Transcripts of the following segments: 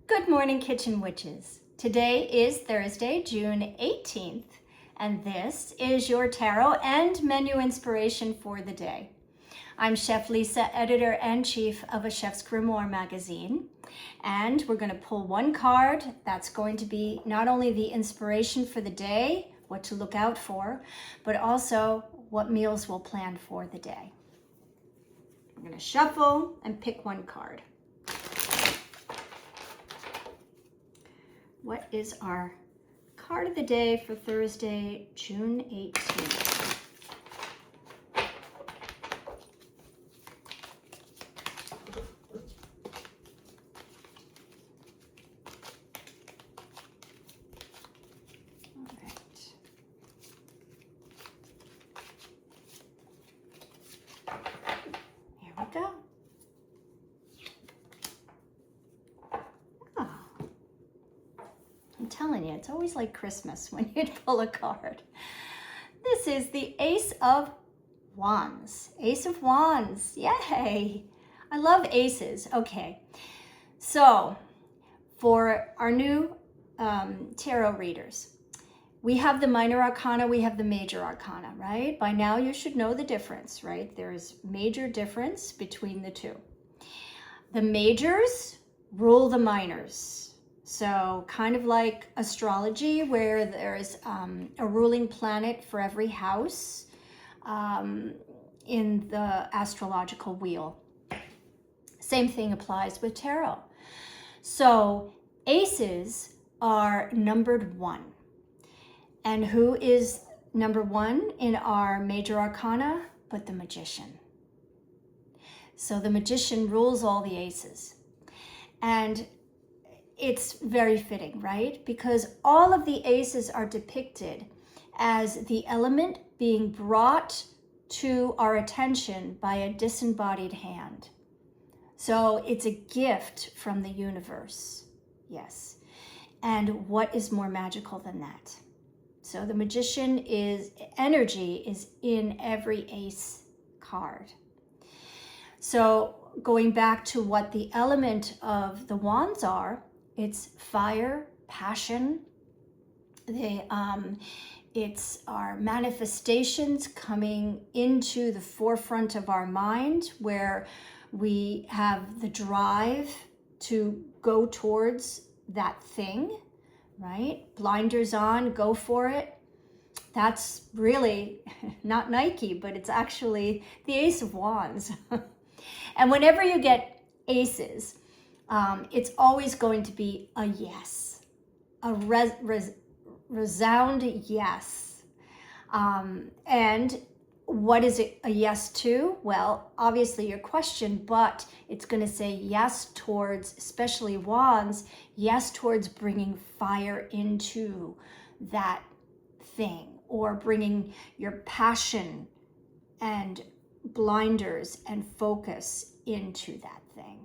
Good morning, Kitchen Witches. Today is Thursday, June 18th, and this is your tarot and menu inspiration for the day. I'm Chef Lisa, editor-in-chief of A Chef's Grimoire magazine, and we're going to pull one card that's going to be not only the inspiration for the day, what to look out for, but also what meals we'll plan for the day. I'm going to shuffle and pick one card. What is our card of the day for Thursday, June 18th? All right. Here we go. I'm telling you, it's always like Christmas when you pull a card. This is the Ace of Wands. Ace of Wands, yay! I love aces. Okay, so for our new tarot readers, we have the minor arcana, we have the major arcana, right? By now you should know the difference, right? There's major difference between the two. The majors rule the minors. So kind of like astrology, where there's a ruling planet for every house in the astrological wheel. Same thing applies with tarot. So aces are numbered 1. And who is number 1 in our major arcana? But the magician. So the magician rules all the aces. And it's very fitting, right? Because all of the aces are depicted as the element being brought to our attention by a disembodied hand. So it's a gift from the universe, yes. And what is more magical than that? So the magician energy is in every ace card. So going back to what the element of the wands are, it's fire, passion. It's our manifestations coming into the forefront of our mind, where we have the drive to go towards that thing, right? Blinders on, go for it. That's really not Nike, but it's actually the Ace of Wands. And whenever you get aces, it's always going to be a yes, a resound yes. And what is it a yes to? Well, obviously your question, but it's going to say yes towards, especially wands, yes towards bringing fire into that thing, or bringing your passion and blinders and focus into that thing.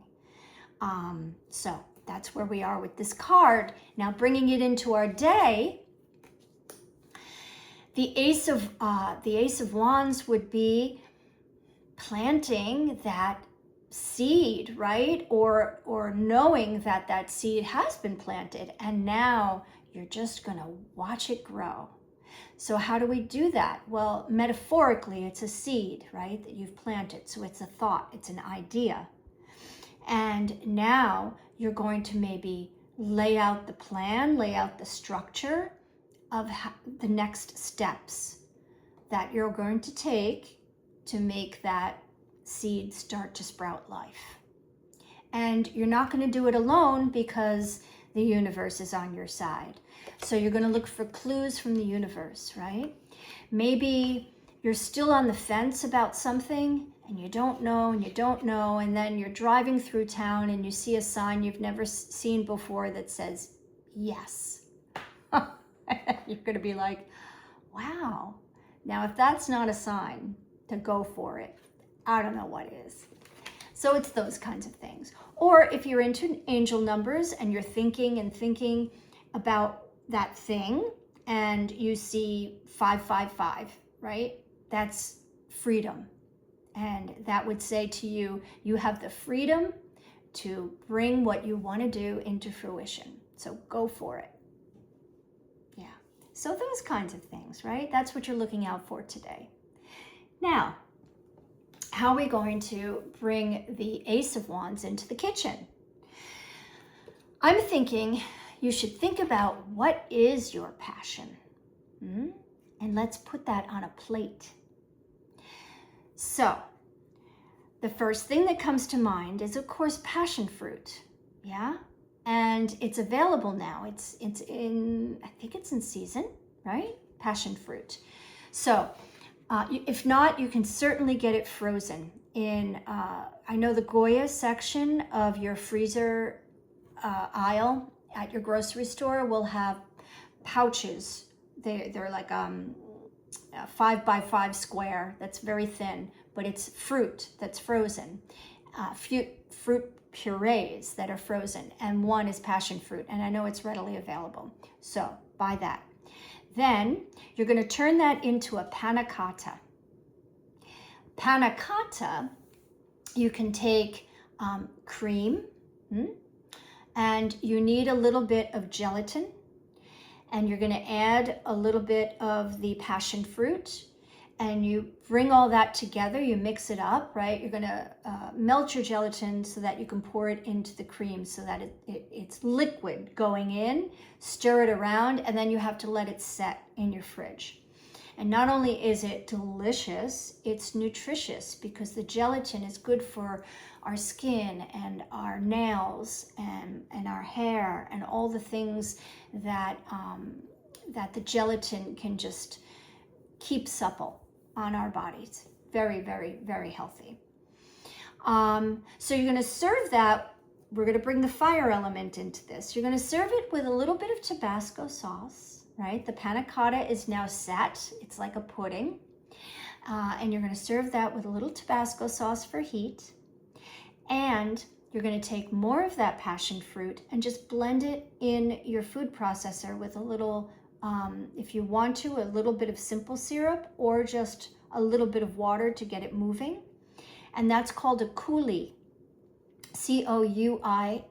So that's where we are with this card. Now bringing it into our day, the Ace of Wands would be planting that seed, right? Or knowing that that seed has been planted, and now you're just gonna watch it grow. So how do we do that? Well, metaphorically, it's a seed, right, that you've planted. So it's a thought, it's an idea. And now you're going to maybe lay out the plan, lay out the structure of the next steps that you're going to take to make that seed start to sprout life. And you're not going to do it alone, because the universe is on your side. So you're going to look for clues from the universe, right? Maybe you're still on the fence about something, and you don't know, and then you're driving through town and you see a sign you've never seen before that says yes. You're going to be like, wow. Now, if that's not a sign to go for it, I don't know what is. So it's those kinds of things. Or if you're into angel numbers and you're thinking about that thing, and you see 555, right? That's freedom. And that would say to you, you have the freedom to bring what you want to do into fruition. So go for it. Yeah. So those kinds of things, right? That's what you're looking out for today. Now, how are we going to bring the Ace of Wands into the kitchen? I'm thinking you should think about what is your passion. And let's put that on a plate. So, the first thing that comes to mind is, of course, passion fruit. Yeah? And it's available now. It's in, I think it's in season, right? Passion fruit. So, if not, you can certainly get it frozen in, I know the Goya section of your freezer aisle at your grocery store will have pouches. They're like 5x5 square. That's very thin, but it's fruit that's frozen. Fruit purees that are frozen, and one is passion fruit, and I know it's readily available. So buy that. Then you're going to turn that into a panna cotta. Panna cotta, you can take cream, and you need a little bit of gelatin, and you're going to add a little bit of the passion fruit, and you bring all that together, you mix it up, right? You're going to melt your gelatin so that you can pour it into the cream so that it's liquid going in, stir it around, and then you have to let it set in your fridge. And not only is it delicious, it's nutritious because the gelatin is good for our skin and our nails and our hair and all the things that, that the gelatin can just keep supple on our bodies. Very, very, very healthy. So you're going to serve that. We're going to bring the fire element into this. You're going to serve it with a little bit of Tabasco sauce, right? The panna cotta is now set. It's like a pudding. And you're going to serve that with a little Tabasco sauce for heat. And you're going to take more of that passion fruit and just blend it in your food processor with a little, if you want to, a little bit of simple syrup or just a little bit of water to get it moving. And that's called a coulis. Couils.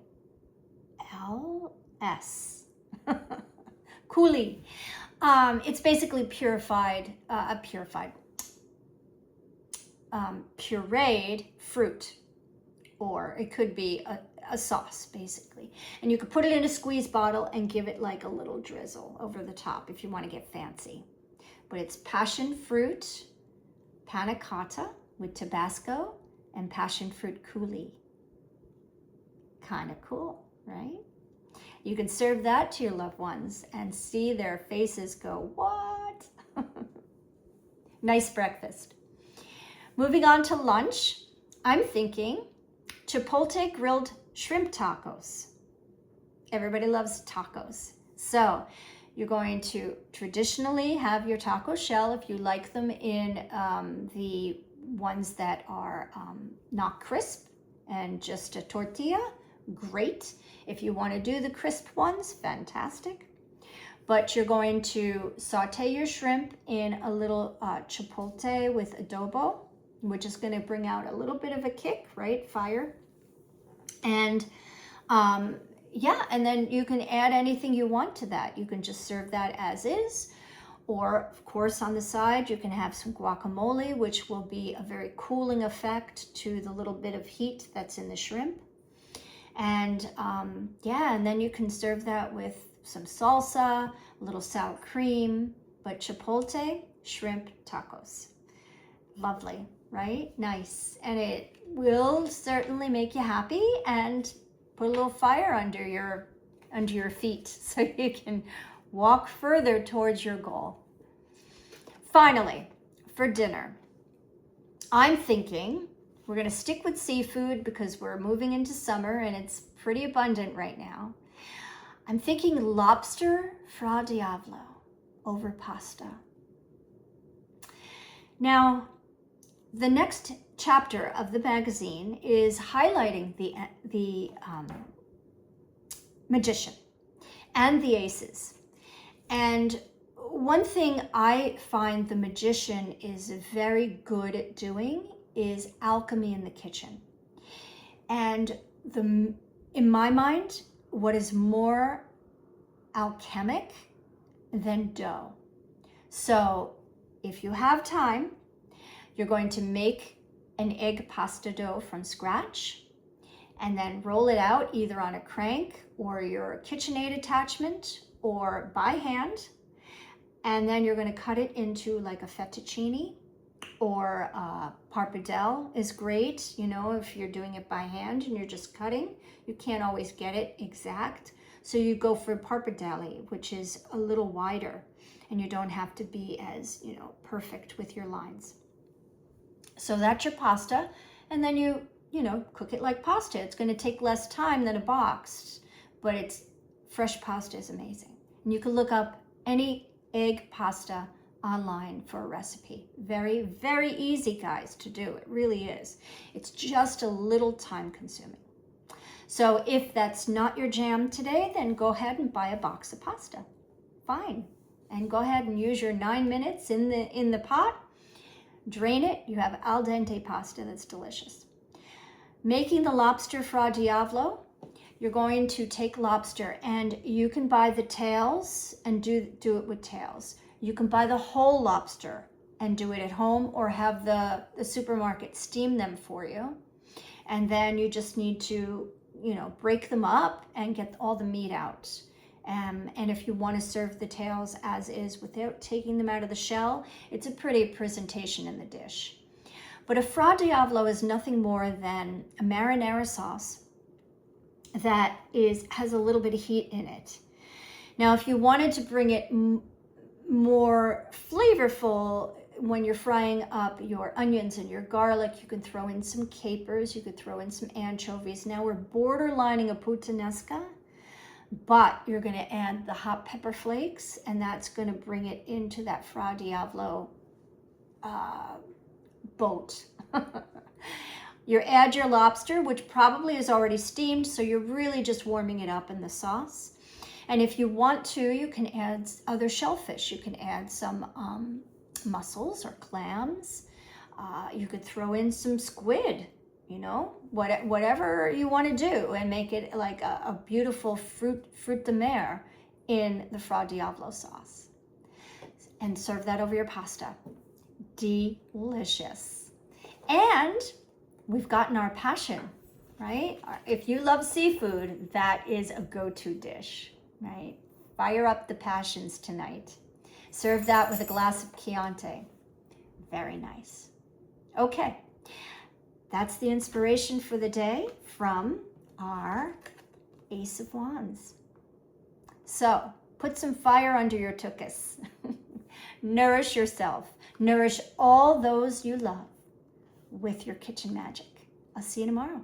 Coulis. It's basically pureed fruit, or it could be a sauce, basically. And you could put it in a squeeze bottle and give it like a little drizzle over the top if you want to get fancy. But it's passion fruit, panna cotta with Tabasco, and passion fruit coulis. Kind of cool, right? You can serve that to your loved ones and see their faces go, what? Nice breakfast. Moving on to lunch, I'm thinking Chipotle grilled shrimp tacos. Everybody loves tacos. So you're going to traditionally have your taco shell if you like them in the ones that are not crisp and just a tortilla. Great. If you want to do the crisp ones, fantastic. But you're going to saute your shrimp in a little chipotle with adobo, which is going to bring out a little bit of a kick, right? Fire. And yeah, and then you can add anything you want to that. You can just serve that as is. Or, of course, on the side, you can have some guacamole, which will be a very cooling effect to the little bit of heat that's in the shrimp. And yeah, and then you can serve that with some salsa, a little sour cream, but chipotle shrimp tacos. Lovely, right? Nice. And it will certainly make you happy and put a little fire under your feet so you can walk further towards your goal. Finally, for dinner, I'm thinking we're going to stick with seafood because we're moving into summer and it's pretty abundant right now. I'm thinking lobster fra diavolo over pasta. Now, the next chapter of the magazine is highlighting the magician and the aces. And one thing I find the magician is very good at doing is alchemy in the kitchen. And in my mind, what is more alchemic than dough? So if you have time, you're going to make an egg pasta dough from scratch and then roll it out either on a crank or your KitchenAid attachment or by hand. And then you're going to cut it into like a fettuccine, or pappardelle is great. You know, if you're doing it by hand and you're just cutting, you can't always get it exact. So you go for pappardelle, which is a little wider, and you don't have to be as, you know, perfect with your lines. So that's your pasta, and then you know, cook it like pasta. It's going to take less time than a boxed, but it's fresh pasta is amazing. And you can look up any egg pasta online for a recipe. Very, very easy, guys, to do. It really is. It's just a little time consuming. So if that's not your jam today, then go ahead and buy a box of pasta. Fine. And go ahead and use your 9 minutes in the pot. Drain it. You have al dente pasta that's delicious. Making the lobster fra diavolo, you're going to take lobster, and you can buy the tails and do it with tails. You can buy the whole lobster and do it at home, or have the supermarket steam them for you. And then you just need to, you know, break them up and get all the meat out. And if you want to serve the tails as is without taking them out of the shell, it's a pretty presentation in the dish. But a fra diavolo is nothing more than a marinara sauce that has a little bit of heat in it. Now, if you wanted to bring it more flavorful when you're frying up your onions and your garlic, you can throw in some capers, you could throw in some anchovies. Now we're borderlining a puttanesca, but you're going to add the hot pepper flakes, and that's going to bring it into that fra diavolo boat. You add your lobster, which probably is already steamed, so you're really just warming it up in the sauce. And if you want to, you can add other shellfish. You can add some mussels or clams. You could throw in some squid, you know, whatever you want to do, and make it like a beautiful fruit de mer in the fra diavolo sauce. And serve that over your pasta. Delicious. And we've gotten our passion, right? If you love seafood, that is a go-to dish, right? Fire up the passions tonight. Serve that with a glass of Chianti. Very nice. Okay, that's the inspiration for the day from our Ace of Wands. So put some fire under your tuchus. Nourish yourself. Nourish all those you love with your kitchen magic. I'll see you tomorrow.